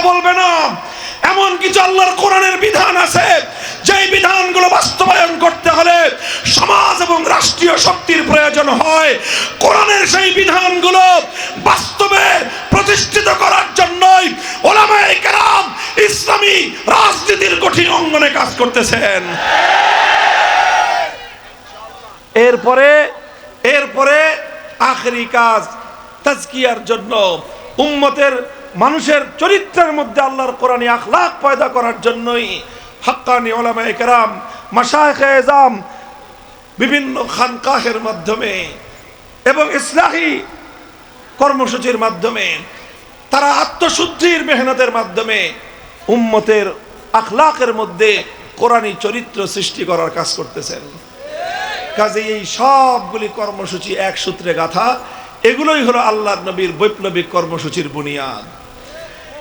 বলবে না। এমন কিছু আল্লাহর কোরআনের বিধান আছে যেই বিধানগুলো বাস্তবায়ন করতে হলে সমাজ এবং রাষ্ট্রীয় শক্তির প্রয়োজন হয়। কোরআনের সেই বিধানগুলো বাস্তবে প্রতিষ্ঠিত করার জন্যই উলামায়ে কেরাম ইসলামী রাজনীতির কঠিন অঙ্গনে কাজ করতেছেন। এরপরে আখেরি কাজ তাজকিয়ার জন্য, উম্মতের মানুষের চরিত্রের মধ্যে আল্লাহর কোরআনী আখলাক পয়দা করার জন্যই হাক্কানি উলামায়ে কেরাম, মাশায়েখে এজাম বিভিন্ন খানকাহের মাধ্যমে এবং ইসলাহি কর্মসূচির মাধ্যমে, তারা আত্মশুদ্ধির মেহনতের মাধ্যমে উম্মতের আখলাকের মধ্যে কোরআনী চরিত্র সৃষ্টি করার কাজ করতেছেন। কাজে এই সবগুলি কর্মসূচি এক সূত্রে গাথা, এগুলোই হলো আল্লাহর নবীর বৈপ্লবিক কর্মসূচির বুনিয়াদ।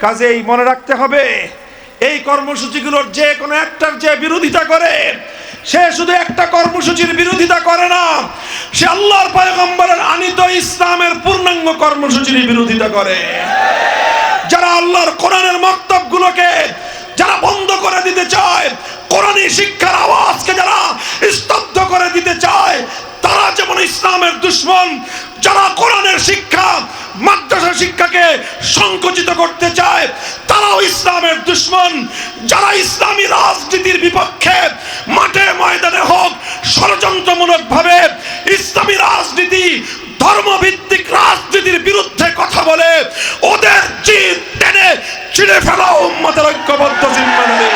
কাজেই মনে রাখতে হবে, এই কর্মসূচিগুলোর যে কোনো একটার যে বিরোধিতা করে, সে শুধু একটা কর্মসূচির বিরোধিতা করে না, সে আল্লাহর পয়গম্বরের আনিত ইসলামের পূর্ণাঙ্গ কর্মসূচির বিরোধিতা করে। যারা আল্লাহর কোরআনের মক্তবগুলোকে যারা বন্ধ করে দিতে চায়, কোরআনী শিক্ষার আওয়াজকে যারা স্তব্ধ করে দিতে চায়, তারা যেমন ইসলামের দুশমন। যারা কোরআনের শিক্ষা, মাদ্রাসা শিক্ষাকে সংকুচিত করতে চায়, তারাও ইসলামের দুশমন। যারা ইসলামী রাজনীতির বিপক্ষে মাঠে ময়দানে হোক ষড়যন্ত্রমূলক ভাবে ইসলামী রাজনীতি, ধর্মভিত্তিক রাজনীতির বিরুদ্ধে কথা বলে, ওদের জিদ টেনে ছিঁড়ে ফেলা উম্মতের ঐক্যবদ্ধ জিম্মাদারি।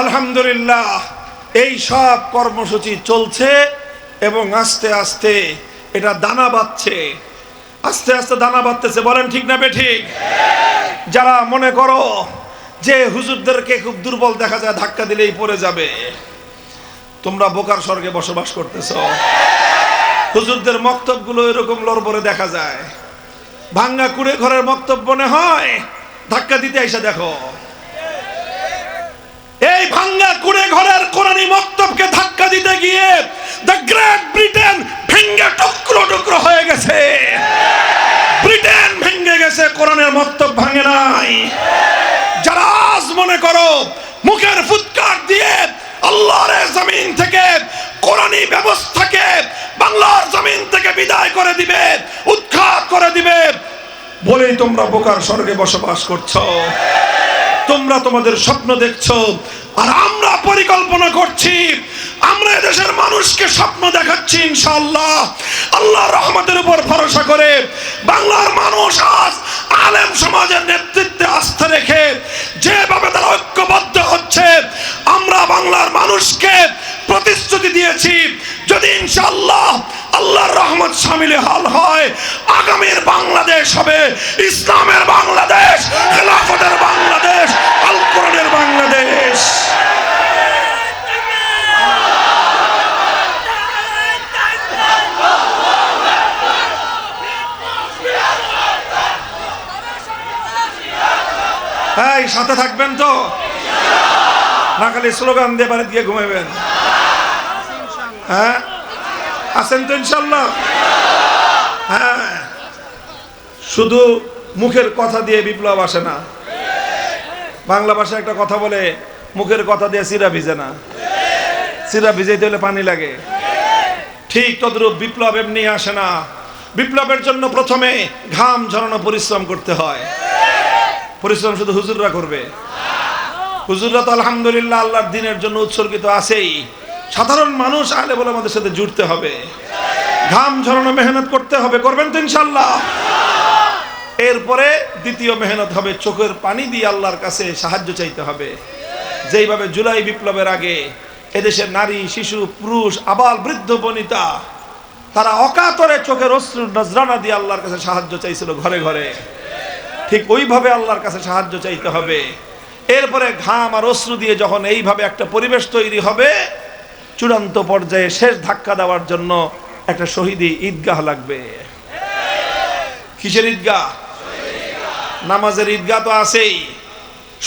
আলহামদুলিল্লাহ, এই সব কর্মসূচি চলছে এবং আস্তে আস্তে এটা দানা বাঁধছে, আস্তে আস্তে দানা বাঁধতেছে। বলেন ঠিক না বেঠিক? যারা মনে করো যে হুজুরদেরকে খুব দুর্বল দেখা যায়, ধাক্কা দিলেই পড়ে যাবে, তোমরা বোকার স্বর্গে বসবাস করতেছ। হুজুরদের মক্তবগুলো এরকম লড়বড়ে দেখা যায়, ভাঙ্গা কুড়ে ঘরের মক্তব মনে হয়, ধাক্কা দিতে আইসা দেখো এই ভাঙ্গা কুড়ে ঘরের কোরআনী মক্তবকে ধাক্কা দিতে গিয়ে দ্য গ্রেট ব্রিটেন ভেঙ্গে টুকরো টুকরো হয়ে গেছে। ব্রিটেন ভেঙ্গে গেছে, কোরআনের মক্তব ভাঙে নাই। যারা আজ মনে করো মুখের ফুৎকার দিয়ে আল্লাহর জমিন থেকে কোরআনী ব্যবস্থাকে বাংলার জমিন থেকে বিদায় করে দিবে, উৎখাত করে দিবে বলেই তোমরা বোকার স্বর্গে বসবাস করছো। তোমরা তোমাদের স্বপ্ন দেখছো, আর আমরা পরিকল্পনা করছি। আমরা দেশের মানুষকে স্বপ্ন দেখাচ্ছি ইনশাআল্লাহ, আল্লাহর রহমতের উপর ভরসা করে। বাংলার মানুষ আজ আলেম সমাজের নেতৃত্বে আস্থা রেখে যেভাবে তারা ঐক্যবদ্ধ হচ্ছে, আমরা বাংলার মানুষকে প্রতিশ্রুতি দিয়েছি, যদি ইনশাআল্লাহ আল্লাহর রহমত শামিলে হাল হয়, আগামীর বাংলাদেশ হবে ইসলামের বাংলাদেশ, খেলাফতের বাংলাদেশ, আল কোরআনের বাংলাদেশ। এই সাথে থাকবেন তো, না খালি স্লোগান দিয়ে বাড়ি দিয়ে ঘুমাবেন? হ্যাঁ, আছেন তো ইনশাল্লাহ? হ্যাঁ, শুধু মুখের কথা দিয়ে বিপ্লব আসে না। বাংলা ভাষায় একটা কথা বলে, মুখের কথা দিয়ে চিরা ভিজে না, চিরা ভিজাইতে হলে পানি লাগে। ঠিক তদ্রূপ বিপ্লব এমনি আসে না। বিপ্লবের জন্য প্রথমে ঘাম ঝরানো পরিশ্রম করতে হয়। পরিশ্রম শুধু হুজুররা করবে? হুজুররা তো আলহামদুলিল্লাহ আল্লাহর দ্বীনের জন্য উৎসর্গিত আছেই। সাধারণ মানুষ আলে বলে আমাদের সাথে জুড়তে হবে, ঘাম ঝরানো মেহনত করতে হবে। করবেন তো ইনশাল্লাহ? এরপরে দ্বিতীয় মেহনত হবে চোখের পানি দিয়ে আল্লাহর কাছে সাহায্য চাইতে হবে। যেইভাবে জুলাই বিপ্লবের আগে এদেশের নারী, শিশু, পুরুষ, আবাল, বৃদ্ধ, বনিতা তারা অকাতরে চোখের অশ্রু নজরানা দিয়ে আল্লাহর কাছে সাহায্য চাইছিল ঘরে ঘরে, ঠিক ওইভাবে আল্লাহর কাছে সাহায্য চাইতে হবে। এরপরে ঘাম আর অশ্রু দিয়ে যখন এইভাবে একটা পরিবেশ তৈরি হবে, চূড়ান্ত পর্যায়ে শেষ ধাক্কা দেওয়ার জন্য একটা শহীদি ঈদগাহ লাগবে। কিসের ঈদগাহ? নামাজের ঈদগাহ তো আছেই,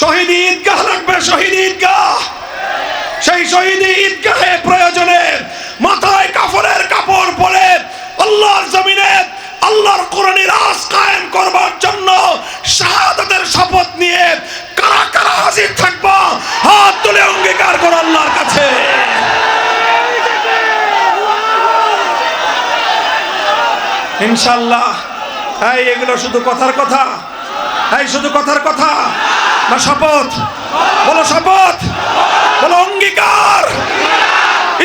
শহীদ ঈদগাহ লাগবে, শহীদ ঈদগাহ। সেই শহীদ ঈদগাহে প্রয়োজনে মাথায় কাফনের কাপড় পরে আল্লাহর জমিনে আল্লাহর কোরআনের রাজ কায়েম করবার জন্য শাহাদাতের শপথ নিয়ে কারা কারা হাজির থাকবা, হাত তুলে অঙ্গীকার করো আল্লাহর কাছে। ইনশাআল্লাহ। এই এগুলো শুধু কথার কথা, এই শুধু কথার কথা না শপথ? বলো শপথ, বলো অঙ্গীকার,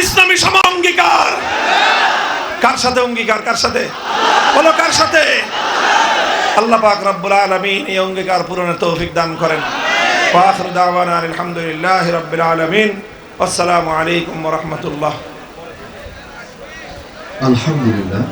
ইসলামী সম অঙ্গীকার। কার সাথে অঙ্গীকার? কার সাথে? বলো কার সাথে? আল্লাহ পাক রব্বুল আলামিন এই অঙ্গীকার পূরণের তৌফিক দান করেন। ওয়া আখিরু দাওয়ানা আলহামদুলিল্লাহি রাব্বিল আলামিন। আসসালামু আলাইকুম ওয়া রাহমাতুল্লাহ। আলহামদুলিল্লাহ।